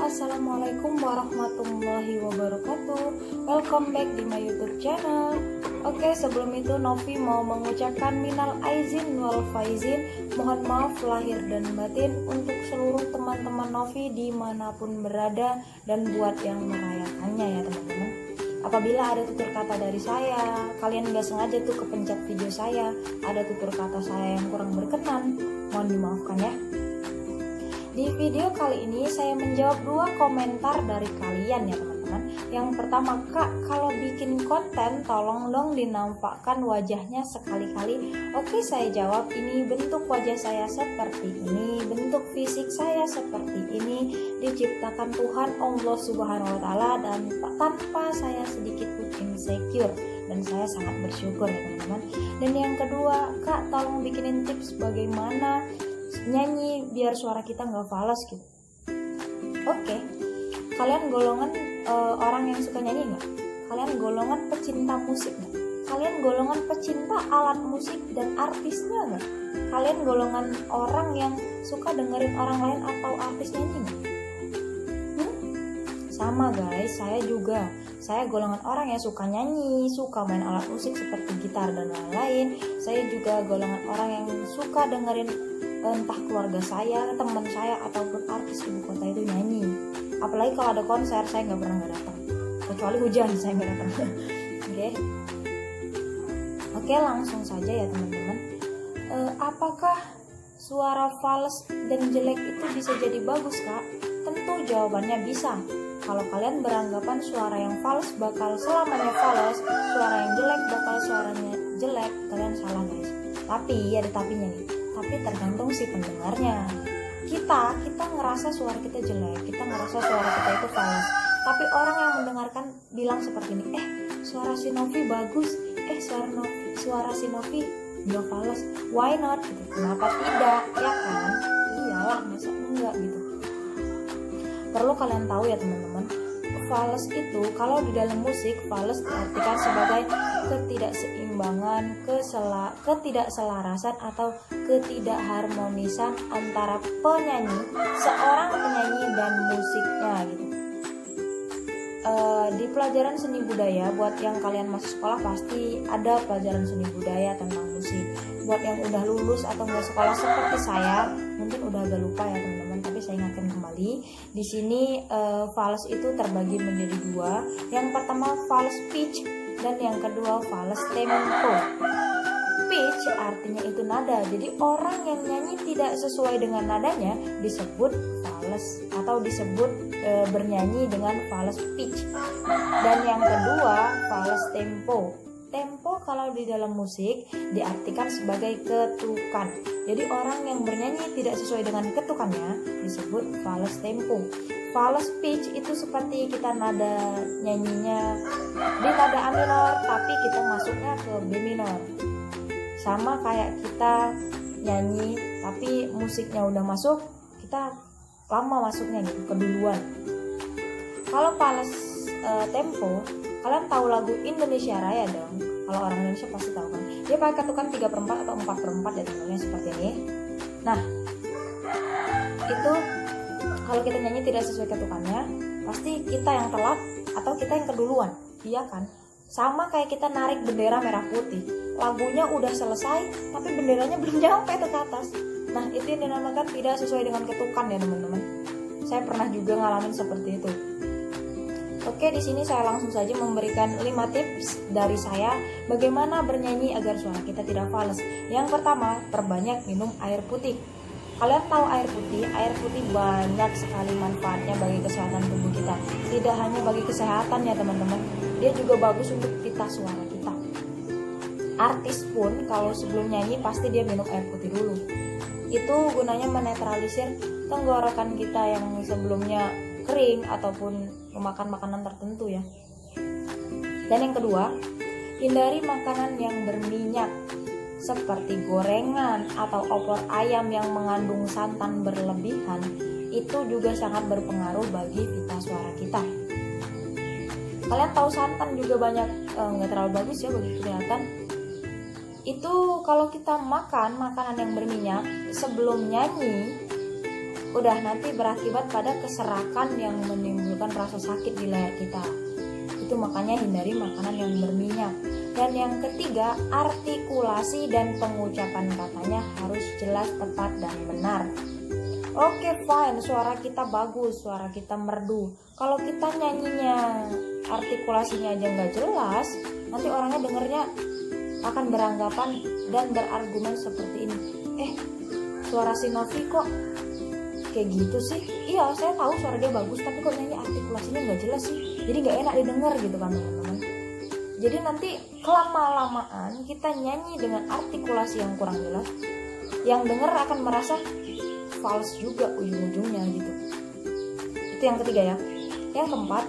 Assalamualaikum warahmatullahi wabarakatuh. Welcome back di my YouTube channel. Oke, sebelum itu Novi mau mengucapkan minal aizin wal faizin, mohon maaf lahir dan batin untuk seluruh teman-teman Novi dimanapun berada dan buat yang merayakannya ya teman-teman. Apabila ada tutur kata dari saya, kalian gak sengaja tuh kepencet video saya, ada tutur kata saya yang kurang berkenan, mohon dimaafkan ya. Di video kali ini saya menjawab 2 komentar dari kalian ya teman-teman. Yang pertama, Kak, kalau bikin konten tolong dong dinampakkan wajahnya sekali-kali. Oke, saya jawab, ini bentuk wajah saya seperti ini, bentuk fisik saya seperti ini, diciptakan Tuhan Allah Subhanahu wa taala dan tanpa saya sedikit pun insecure, dan saya sangat bersyukur ya teman-teman. Dan yang kedua, Kak, tolong bikinin tips bagaimana nyanyi biar suara kita nggak fals gitu. Oke, kalian golongan orang yang suka nyanyi nggak? Kalian golongan pecinta musik nggak? Kalian golongan pecinta alat musik dan artisnya nggak? Kalian golongan orang yang suka dengerin orang lain atau artis nyanyi nggak? Sama guys, saya juga. Saya golongan orang yang suka nyanyi, suka main alat musik seperti gitar dan lain-lain. Saya juga golongan orang yang suka dengerin entah keluarga saya, teman saya, ataupun artis ibu kota itu nyanyi. Apalagi kalau ada konser, saya nggak pernah nggak datang. Kecuali hujan, saya nggak datang. Oke, langsung saja ya teman-teman. Apakah suara fals dan jelek itu bisa jadi bagus, Kak? Tentu jawabannya bisa. Kalau kalian beranggapan suara yang fals bakal selamanya fals, suara yang jelek bakal suaranya jelek, kalian salah guys. Tapi ada tapinya nih. Tapi tergantung si pendengarnya. Kita ngerasa suara kita jelek, kita ngerasa suara kita itu fals. Tapi orang yang mendengarkan bilang seperti ini, suara si Novi bagus, suara si Novi nggak fals, why not? Gitu. Kenapa tidak? Ya kan? Iyalah, masa enggak gitu. Perlu kalian tahu ya teman-teman, fals itu kalau di dalam musik, fals diartikan sebagai ketidakseimbangan, ketidakselarasan atau ketidakharmonisan antara seorang penyanyi dan musiknya gitu. Di pelajaran seni budaya, buat yang kalian masih sekolah pasti ada pelajaran seni budaya tentang musik. Buat yang udah lulus atau nggak sekolah seperti saya, mungkin udah agak lupa ya teman-teman, tapi saya ingatkan kembali. Di sini fals itu terbagi menjadi 2. Yang pertama fals pitch dan yang kedua fals tempo. Pitch artinya itu nada. Jadi orang yang nyanyi tidak sesuai dengan nadanya disebut fals atau disebut bernyanyi dengan fals pitch. Dan yang kedua fals tempo. Tempo kalau di dalam musik diartikan sebagai ketukan. Jadi orang yang bernyanyi tidak sesuai dengan ketukannya disebut fals tempo. Fals pitch itu seperti kita nada nyanyinya di nada A minor tapi kita masuknya ke B minor. Sama kayak kita nyanyi tapi musiknya udah masuk, kita lama masuknya gitu, keduluan. Kalau fals tempo, kalian tahu lagu Indonesia Raya dong? Kalau orang Indonesia pasti tahu kan. Dia pakai ketukan 3/4 atau 4/4 ya teman-teman, seperti ini. Nah, itu kalau kita nyanyi tidak sesuai ketukannya, pasti kita yang telat atau kita yang keduluan, iya kan? Sama kayak kita narik bendera merah putih. Lagunya udah selesai, tapi benderanya belum nyampe ke atas. Nah, itu yang dinamakan tidak sesuai dengan ketukan ya teman-teman. Saya pernah juga ngalamin seperti itu. Oke, di sini saya langsung saja memberikan 5 tips dari saya bagaimana bernyanyi agar suara kita tidak fals. Yang pertama, perbanyak minum air putih. Kalian tahu air putih banyak sekali manfaatnya bagi kesehatan tubuh kita. Tidak hanya bagi kesehatan ya teman-teman, dia juga bagus untuk pita suara kita. Artis pun kalau sebelum nyanyi pasti dia minum air putih dulu. Itu gunanya menetralisir tenggorokan kita yang sebelumnya kering ataupun memakan makanan tertentu ya. Dan yang kedua, hindari makanan yang berminyak seperti gorengan atau opor ayam yang mengandung santan berlebihan. Itu juga sangat berpengaruh bagi pita suara kita. Kalian tahu santan juga banyak nggak terlalu bagus ya bagi kesehatan. Itu kalau kita makan makanan yang berminyak sebelum nyanyi, udah nanti berakibat pada keserakan yang menimbulkan rasa sakit di leher kita. Itu makanya hindari makanan yang berminyak. Dan yang ketiga, artikulasi dan pengucapan katanya harus jelas, tepat, dan benar. Oke, fine, suara kita bagus, suara kita merdu. Kalau kita nyanyinya artikulasinya aja nggak jelas, nanti orangnya dengernya akan beranggapan dan berargumen seperti ini. Suara si Novi kok kayak gitu sih? Iya, saya tahu suara dia bagus, tapi kok nyanyi artikulasinya nggak jelas sih. Jadi nggak enak didengar gitu kan teman-teman. Jadi nanti kelama-lamaan kita nyanyi dengan artikulasi yang kurang jelas, yang denger akan merasa false juga ujung-ujungnya gitu. Itu yang ketiga ya. Yang keempat,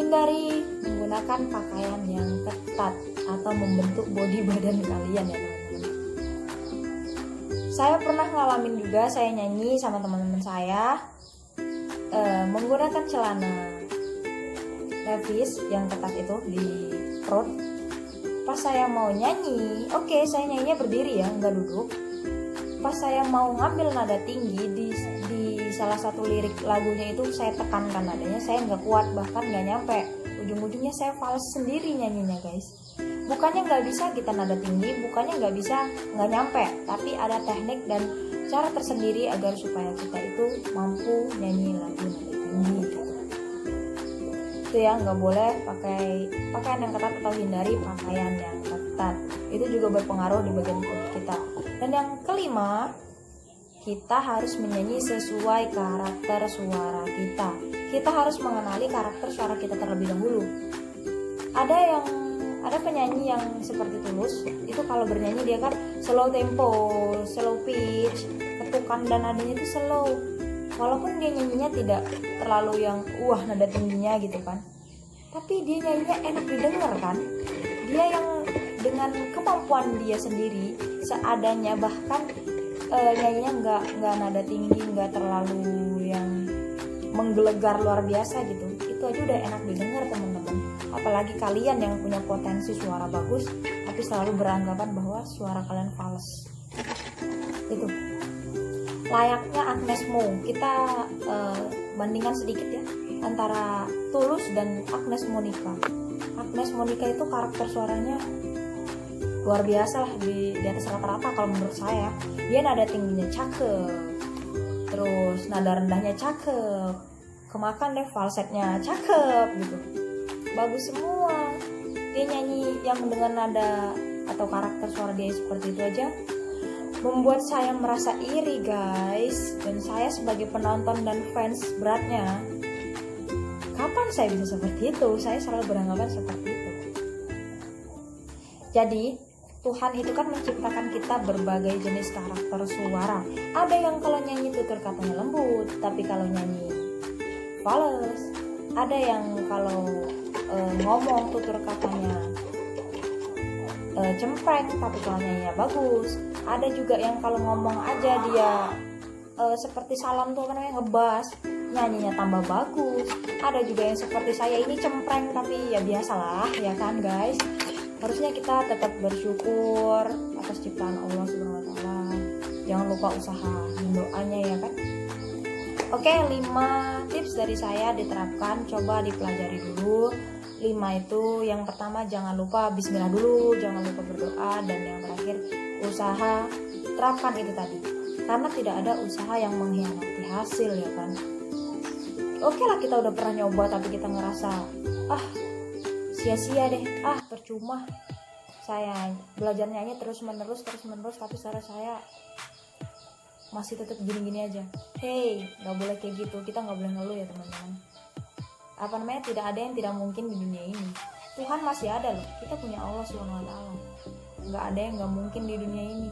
hindari menggunakan pakaian yang ketat atau membentuk body badan kalian ya teman-teman. Saya pernah ngalamin juga, saya nyanyi sama teman-teman saya menggunakan celana levis yang ketat itu di perut. Pas saya mau nyanyi, oke, saya nyanyinya berdiri ya, nggak duduk. Pas saya mau ngambil nada tinggi di salah satu lirik lagunya itu, saya tekankan nadanya, saya nggak kuat, bahkan nggak nyampe. Ujung-ujungnya saya fals sendiri nyanyinya guys. Bukannya nggak bisa kita nada tinggi, bukannya nggak bisa nggak nyampe, tapi ada teknik dan cara tersendiri agar supaya kita itu mampu nyanyi lagu nada tinggi gitu. Itu ya, nggak boleh pakai pakaian yang ketat atau hindari pakaian yang ketat. Itu juga berpengaruh di bagian tubuh kita. Dan yang kelima, kita harus menyanyi sesuai karakter suara kita. Kita harus mengenali karakter suara kita terlebih dahulu. Ada penyanyi yang seperti Tulus, itu kalau bernyanyi dia kan slow tempo, slow pitch, ketukan dan nadanya itu slow. Walaupun dia nyanyinya tidak terlalu yang nada tingginya gitu kan, tapi dia nyanyinya enak didengar kan. Dia yang dengan kemampuan dia sendiri seadanya, bahkan nyanyinya nggak nada tinggi, nggak terlalu yang menggelegar luar biasa gitu, itu aja udah enak didengar teman-teman. Apalagi kalian yang punya potensi suara bagus tapi selalu beranggapan bahwa suara kalian fals. Itu layaknya Agnes Mo. Kita bandingkan sedikit ya antara Tulus dan Agnes Monica. Agnes Monica itu karakter suaranya luar biasa lah, di atas rata-rata kalau menurut saya. Dia nada tingginya cakep, terus nada rendahnya cakep, kemakan deh falsetnya cakep gitu, bagus semua. Dia nyanyi yang dengan nada atau karakter suara dia seperti itu aja membuat saya merasa iri guys. Dan saya sebagai penonton dan fans beratnya, kapan saya bisa seperti itu? Saya selalu beranggapan seperti itu. Jadi Tuhan itu kan menciptakan kita berbagai jenis karakter suara. Ada yang kalau nyanyi tutur katanya lembut, tapi kalau nyanyi fals. Ada yang kalau ngomong tutur katanya cempreng, tapi kalau nyanyinya bagus. Ada juga yang kalau ngomong aja dia seperti salam tuh ngebas, nyanyinya tambah bagus. Ada juga yang seperti saya ini cempreng, tapi ya biasalah ya kan guys. Harusnya kita tetap bersyukur atas ciptaan Allah Subhanahu wa taala. Jangan lupa usaha doanya ya kan. Oke, 5 tips dari saya diterapkan, coba dipelajari dulu. 5 itu, yang pertama jangan lupa bismillah dulu, jangan lupa berdoa, dan yang terakhir usaha terapkan itu tadi. Karena tidak ada usaha yang mengkhianati hasil ya kan. Oke lah, kita udah pernah nyoba tapi kita ngerasa sia-sia deh, percuma saya belajar nyanyi terus menerus tapi suara saya masih tetap gini-gini aja. Hey, nggak boleh kayak gitu, kita nggak boleh ngeluh ya teman-teman. Tidak ada yang tidak mungkin di dunia ini. Tuhan masih ada loh, kita punya Allah Subhanahu wa taala. Nggak ada yang nggak mungkin di dunia ini.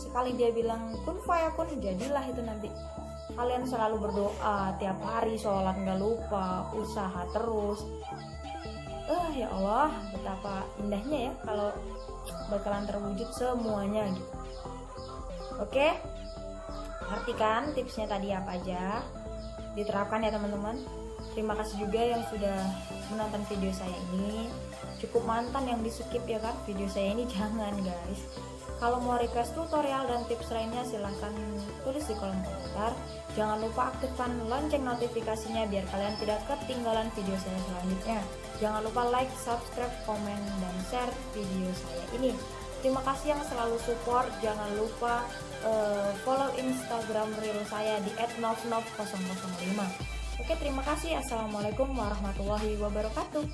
Sekali dia bilang kun fayakun, jadilah itu nanti. Kalian selalu berdoa tiap hari, sholat nggak lupa, usaha terus. Ya Allah, betapa indahnya ya kalau bakalan terwujud semuanya gitu. Oke, perhatikan tipsnya tadi apa aja, diterapkan ya teman-teman. Terima kasih juga yang sudah menonton video saya ini. Cukup mantan yang di skip ya kan, video saya ini jangan guys. Kalau mau request tutorial dan tips lainnya silahkan tulis di kolom komentar. Jangan lupa aktifkan lonceng notifikasinya biar kalian tidak ketinggalan video saya selanjutnya. Jangan lupa like, subscribe, komen, dan share video saya ini. Terima kasih yang selalu support. Jangan lupa follow Instagram real saya di @novnov005. Oke, terima kasih. Assalamualaikum warahmatullahi wabarakatuh.